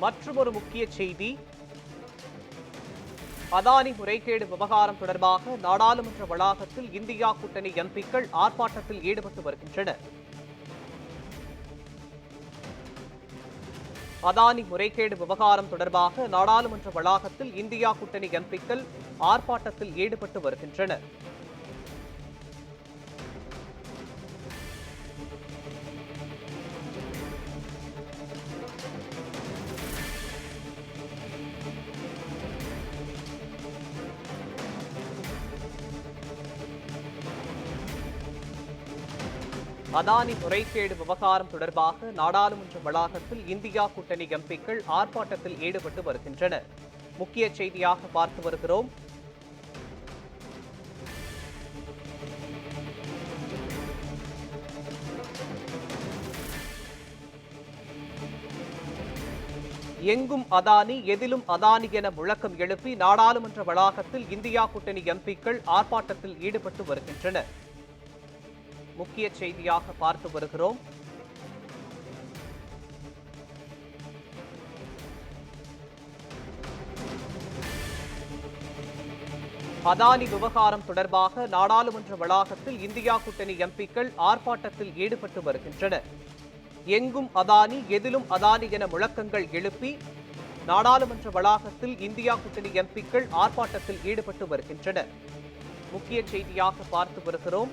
மற்றொரு முக்கிய செய்தி, அதானி முறைகேடு விவகாரம் தொடர்பாக நாடாளுமன்ற வளாகத்தில் இந்தியா கூட்டணி எம்பிக்கள் ஆர்ப்பாட்டத்தில் ஈடுபட்டு வருகின்றனர். அதானி முறைகேடு விவகாரம் தொடர்பாக நாடாளுமன்ற வளாகத்தில் இந்தியா கூட்டணி எம்பிக்கள் ஆர்ப்பாட்டத்தில் ஈடுபட்டு வருகின்றனர். அதானி முறைகேடு விவகாரம் தொடர்பாக நாடாளுமன்ற வளாகத்தில் இந்தியா கூட்டணி எம்பிக்கள் ஆர்ப்பாட்டத்தில் ஈடுபட்டு வருகின்றனர். முக்கிய செய்தியாக பார்த்து வருகிறோம். எங்கும் அதானி, எதிலும் அதானி என முழக்கம் எழுப்பி நாடாளுமன்ற வளாகத்தில் இந்தியா கூட்டணி எம்பிக்கள் ஆர்ப்பாட்டத்தில் ஈடுபட்டு வருகின்றனர். முக்கிய செய்தியாக பார்த்து வருகிறோம். அதானி விவகாரம் தொடர்பாக நாடாளுமன்ற வளாகத்தில் இந்தியா கூட்டணி எம்பிக்கள் ஆர்ப்பாட்டத்தில் ஈடுபட்டு வருகின்றனர். எங்கும் அதானி, எதிலும் அதானி என முழக்கங்கள் எழுப்பி நாடாளுமன்ற வளாகத்தில் இந்தியா கூட்டணி எம்பிக்கள் ஆர்ப்பாட்டத்தில் ஈடுபட்டு வருகின்றனர். முக்கிய செய்தியாக பார்த்து வருகிறோம்.